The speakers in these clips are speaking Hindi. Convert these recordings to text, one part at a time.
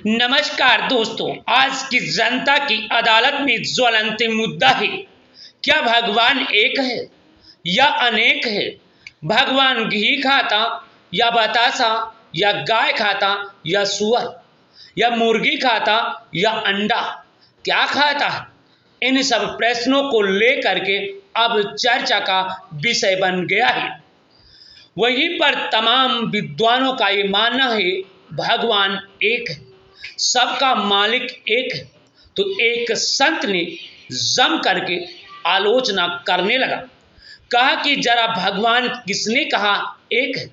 नमस्कार दोस्तों, आज की जनता की अदालत में ज्वलंत मुद्दा है, क्या भगवान एक है या अनेक है? भगवान घी खाता या बतासा, या गाय खाता या सुअर, या मुर्गी खाता या अंडा, क्या खाता है? इन सब प्रश्नों को लेकर के अब चर्चा का विषय बन गया है। वहीं पर तमाम विद्वानों का ये मानना है भगवान एक है, सबका मालिक एक है। तो एक संत ने जम करके आलोचना करने लगा, कहा कि जरा भगवान किसने कहा एक है,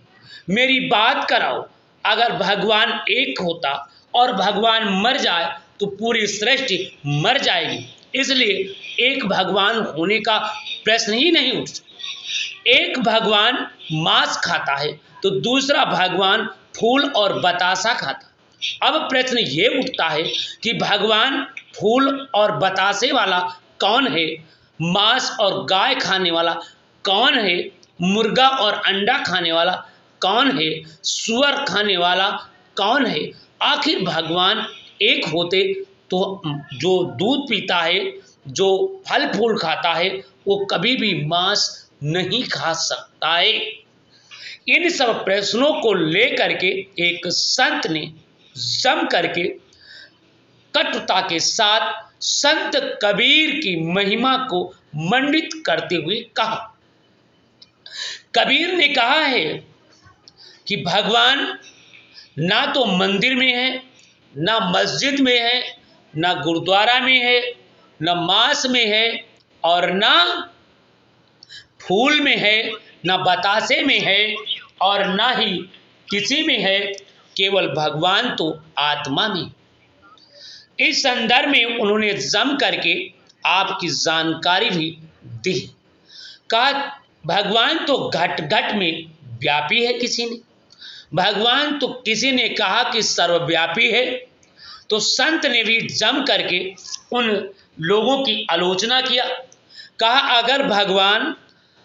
मेरी बात कराओ। अगर भगवान एक होता और भगवान मर जाए तो पूरी सृष्टि मर जाएगी, इसलिए एक भगवान होने का प्रश्न ही नहीं उठता। एक भगवान मांस खाता है तो दूसरा भगवान फूल और बतासा खाता। अब प्रश्न ये उठता है कि भगवान फूल और बतासे वाला कौन है, मांस और गाय खाने वाला कौन है, मुर्गा और अंडा खाने वाला कौन है, सुअर खाने वाला कौन है? आखिर भगवान एक होते तो जो दूध पीता है, जो फल फूल खाता है, वो कभी भी मांस नहीं खा सकता है। इन सब प्रश्नों को लेकर के एक संत ने जम करके कटुता के साथ संत कबीर की महिमा को मंडित करते हुए कहा। कबीर ने कहा है कि भगवान ना तो मंदिर में है, ना मस्जिद में है, ना गुरुद्वारा में है, ना मांस में है, और ना फूल में है, ना बतासे में है, और ना ही किसी में है, केवल भगवान तो आत्मा में। इस संदर्भ में उन्होंने जम करके आपकी जानकारी भी दी। कहा भगवान तो घट घट में व्यापी है, किसी ने भगवान तो किसी ने कहा कि सर्वव्यापी है। तो संत ने भी जम करके उन लोगों की आलोचना किया। कहा अगर भगवान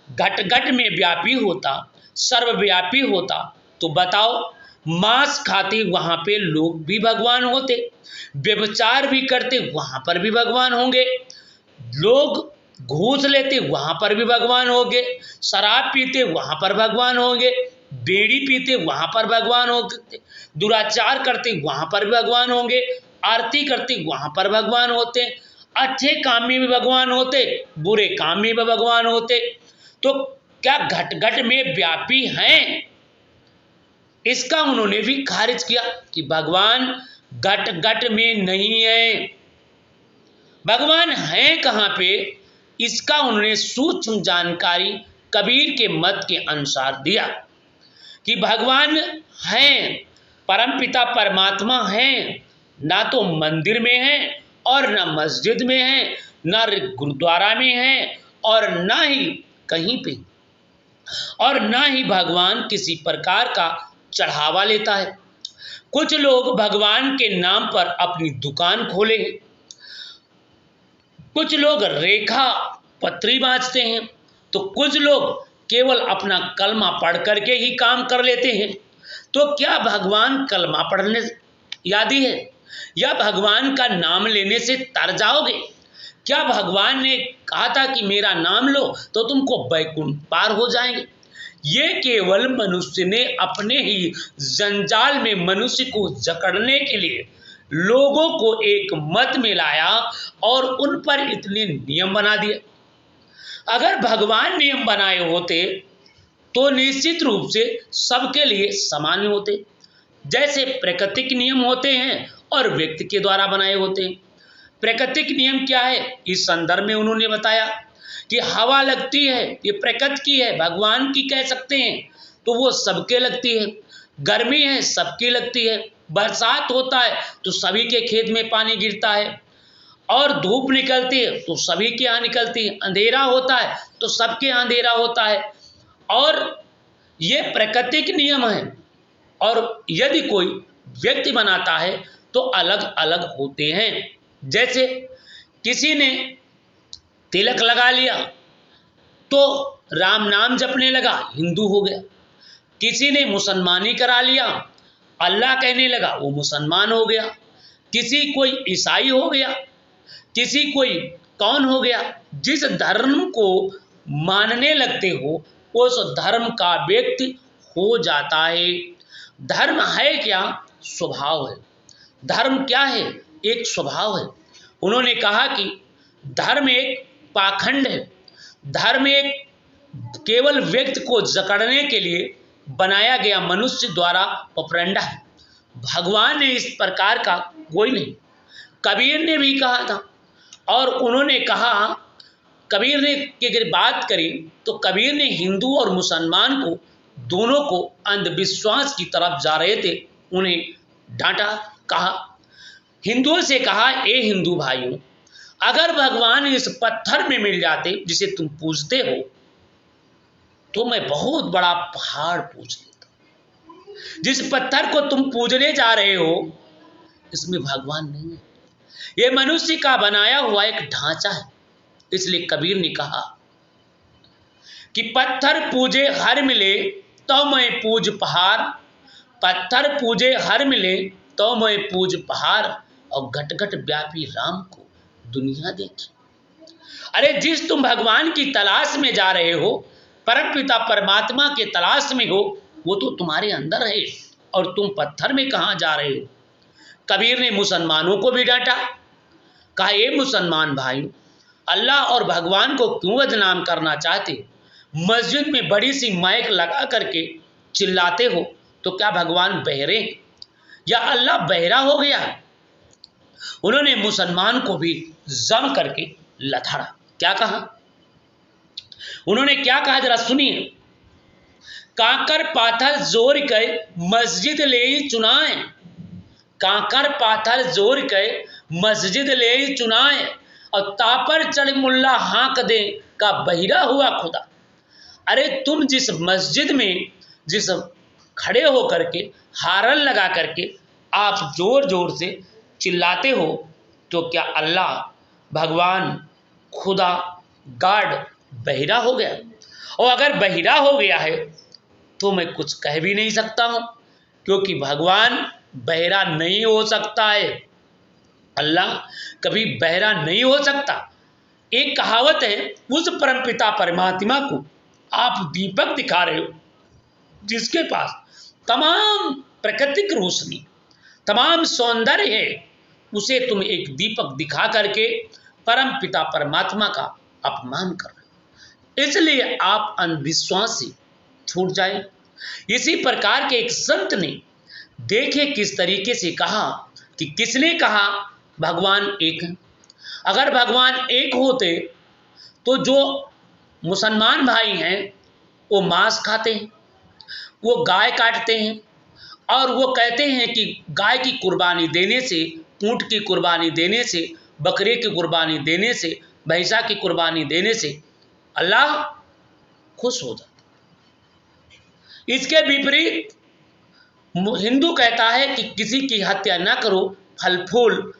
घट घट में व्यापी होता, सर्वव्यापी होता, तो बताओ मांस खाते वहां पे लोग भी भगवान होते, व्यभिचार भी करते वहां पर भी भगवान होंगे, लोग घूस लेते वहां पर भी भगवान होंगे, शराब पीते वहां पर भगवान होंगे, बीड़ी पीते वहां पर भगवान होंगे, दुराचार करते वहां पर भी भगवान होंगे, आरती करते वहां पर भगवान होते, अच्छे काम में भी भगवान होते, बुरे काम में भी भगवान होते। तो क्या घट घट में व्यापी हैं? इसका उन्होंने भी खारिज किया कि भगवान घट घट में नहीं है। भगवान है कहां पे, इसका उन्होंने सूक्ष्म जानकारी कबीर के मत के अनुसार दिया कि भगवान हैं, परमपिता परमात्मा हैं, ना तो मंदिर में है और ना मस्जिद में है, ना गुरुद्वारा में है, और ना ही कहीं पे, और ना ही भगवान किसी प्रकार का चढ़ावा लेता है। कुछ लोग भगवान के नाम पर अपनी दुकान खोले हैं, कुछ लोग रेखा पत्री बांचते हैं, तो कुछ लोग केवल अपना कलमा पढ़ करके ही काम कर लेते हैं। तो क्या भगवान कलमा पढ़ने यादी है, या भगवान का नाम लेने से तर जाओगे? क्या भगवान ने कहा था कि मेरा नाम लो तो तुमको बैकुंठ पार हो जाएंगे? ये केवल मनुष्य ने अपने ही जंजाल में मनुष्य को जकड़ने के लिए लोगों को एक मत में लाया और उन पर इतने नियम बना दिए। अगर भगवान नियम बनाए होते तो निश्चित रूप से सबके लिए समान होते, जैसे प्राकृतिक नियम होते हैं और व्यक्ति के द्वारा बनाए होते हैं। प्राकृतिक नियम क्या है, इस संदर्भ में उन्होंने बताया कि हवा लगती है, ये प्रकृति की है, भगवान की कह सकते हैं, तो वो सबके लगती है। गर्मी है, सबकी लगती है। बरसात होता है तो सभी के खेत में पानी गिरता है, और धूप निकलती है तो सभी के यहाँ निकलती है। अंधेरा होता है तो सबके यहाँ अंधेरा होता है, और ये प्राकृतिक नियम है। और यदि कोई व्यक्ति बनाता है तो अलग अलग होते हैं। जैसे किसी ने तिलक लगा लिया तो राम नाम जपने लगा, हिंदू हो गया। किसी ने मुसलमानी करा लिया, अल्लाह कहने लगा, वो मुसलमान हो गया। किसी कोई ईसाई हो गया, किसी कोई कौन हो गया, जिस धर्म को मानने लगते हो उस धर्म का व्यक्ति हो जाता है। धर्म है क्या? स्वभाव है। धर्म क्या है? एक स्वभाव है। उन्होंने कहा कि धर्म एक पाखंड है, धर्म एक केवल व्यक्ति को जकड़ने के लिए बनाया गया मनुष्य द्वारा उपरंडा है। भगवान ने इस प्रकार का कोई नहीं। कबीर ने भी कहा था, और उन्होंने कहा, कबीर ने की अगर बात करें तो कबीर ने हिंदू और मुसलमान को दोनों को अंधविश्वास की तरफ जा रहे थे, उन्हें डांटा। कहा, हिंदुओं से कहा, ए हिंदू भाइयों, अगर भगवान इस पत्थर में मिल जाते जिसे तुम पूजते हो तो मैं बहुत बड़ा पहाड़ पूज लेता। जिस पत्थर को तुम पूजने जा रहे हो इसमें भगवान नहीं है, ये मनुष्य का बनाया हुआ एक ढांचा है। इसलिए कबीर ने कहा कि पत्थर पूजे हर मिले तो मैं पूज पहाड़, पत्थर पूजे हर मिले तो मैं पूज पहाड़, और घट घट व्यापी राम को दुनिया देखी। अरे जिस तुम भगवान की तलाश में जा रहे हो, परमपिता परमात्मा के तलाश में हो, वो तो तुम्हारे अंदर है, और तुम पत्थर में कहाँ जा रहे हो। कबीर ने मुसलमानों को भी डांटा। कहा, ये मुसलमान भाई, अल्लाह और भगवान को क्यों बदनाम करना चाहते हो? मस्जिद में बड़ी सी माइक लगा करके चिल्लाते हो, तो क्या भगवान बहरे हैं या अल्लाह बहरा हो गया? उन्होंने मुसलमान को भी जम करके लथाड़ा। क्या कहा उन्होंने? क्या कहा जरा सुनिए। कांकर पाथर जोर के मस्जिद ले चुनाए, कांकर पाथर जोर के मस्जिद ले चुनाए, और तापर चढ़ मुल्ला हाँक दे का बहिरा हुआ खुदा। अरे तुम जिस मस्जिद में जिस खड़े हो करके हारन लगा करके आप जोर जोर से चिल्लाते हो, तो क्या अल्लाह भगवान खुदा गाड बहिरा हो गया? और अगर बहिरा हो गया है तो मैं कुछ कह भी नहीं सकता हूँ, क्योंकि भगवान बहरा नहीं हो सकता है। अल्लाह कभी बहरा नहीं हो सकता। एक कहावत है, उस परमपिता परमात्मा को आप दीपक दिखा रहे हो जिसके पास तमाम प्राकृतिक रोशनी, तमाम सौंदर्य है, उसे तुम एक दीपक दिखा करके परमपिता परमात्मा का अपमान कर रहे हो। इसलिए आप अंधविश्वास से छूट जाए। इसी प्रकार के एक संत ने देखे किस तरीके से कहा कि किसने कहा भगवान एक है। अगर भगवान एक होते तो जो मुसलमान भाई हैं वो मांस खाते हैं, वो गाय काटते हैं, और वो कहते हैं कि गाय की कुर्बानी देने से, ऊँट की कुर्बानी देने से, बकरे की कुर्बानी देने से, भैंसा की कुर्बानी देने से अल्लाह खुश हो जाता। इसके विपरीत हिंदू कहता है कि किसी की हत्या ना करो, फल फूल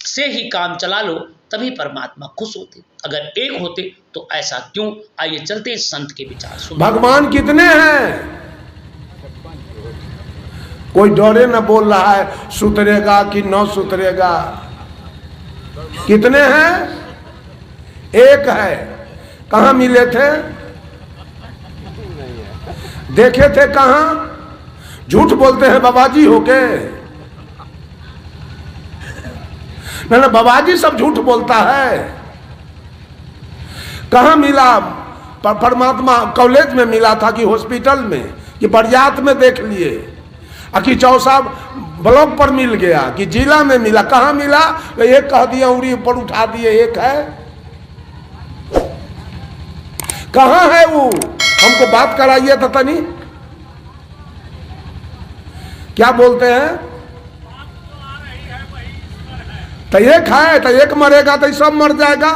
से ही काम चला लो, तभी परमात्मा खुश होते। अगर एक होते तो ऐसा क्यों? आइए चलते हैं संत के विचार सुन। भगवान कितने हैं? कोई डरे न बोल रहा है सुतरेगा कि न सुतरेगा। कितने हैं? एक है। कहाँ मिले थे? देखे थे कहाँ? झूठ बोलते हैं बाबाजी होके। ना बाबाजी सब झूठ बोलता है। कहाँ मिला? परमात्मा कॉलेज में मिला था कि हॉस्पिटल में कि बरियात में देख लिए, कि चौसा ब्लॉक पर मिल गया कि जिला में मिला? कहाँ मिला? एक कह दिया उंगली ऊपर उठा दिए, एक है। कहाँ है वो? हमको बात कराइए तो तनी। क्या बोलते हैं? तो एक है, तो एक मरेगा तो सब मर जाएगा।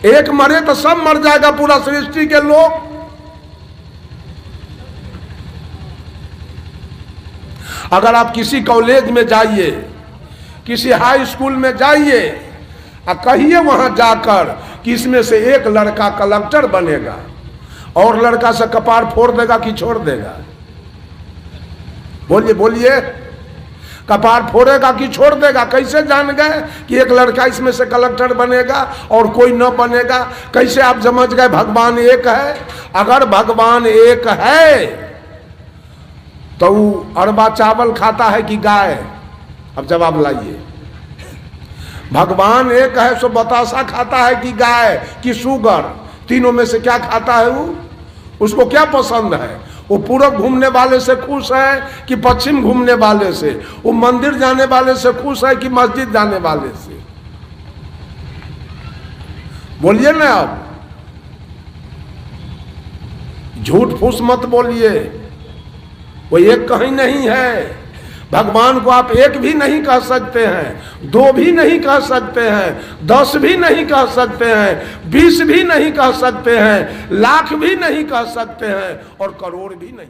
एक मरे तो सब मर जाएगा, पूरा सृष्टि के लोग। अगर आप किसी कॉलेज में जाइए, किसी हाई स्कूल में जाइए और कहिए वहां जाकर कि इसमें से एक लड़का कलेक्टर बनेगा, और लड़का से कपार फोड़ देगा कि छोड़ देगा? बोलिए बोलिए। कपार फोड़ेगा कि छोड़ देगा? कैसे जान गए कि एक लड़का इसमें से कलेक्टर बनेगा और कोई न बनेगा? कैसे आप समझ गए भगवान एक है? अगर भगवान एक है तो वो अरबा चावल खाता है कि गाय? अब जवाब लाइए। भगवान एक है सो बतासा खाता है कि गाय कि शुगर? तीनों में से क्या खाता है वो? उसको क्या पसंद है? वो पूरब घूमने वाले से खुश है कि पश्चिम घूमने वाले से? वो मंदिर जाने वाले से खुश है कि मस्जिद जाने वाले से? बोलिए ना, अब झूठ फूस मत बोलिए। वो एक कहीं नहीं है। भगवान को आप एक भी नहीं कह सकते हैं, 2 भी नहीं कह सकते हैं, 10 भी नहीं कह सकते हैं, 20 भी नहीं कह सकते हैं, लाख भी नहीं कह सकते हैं और करोड़ भी नहीं।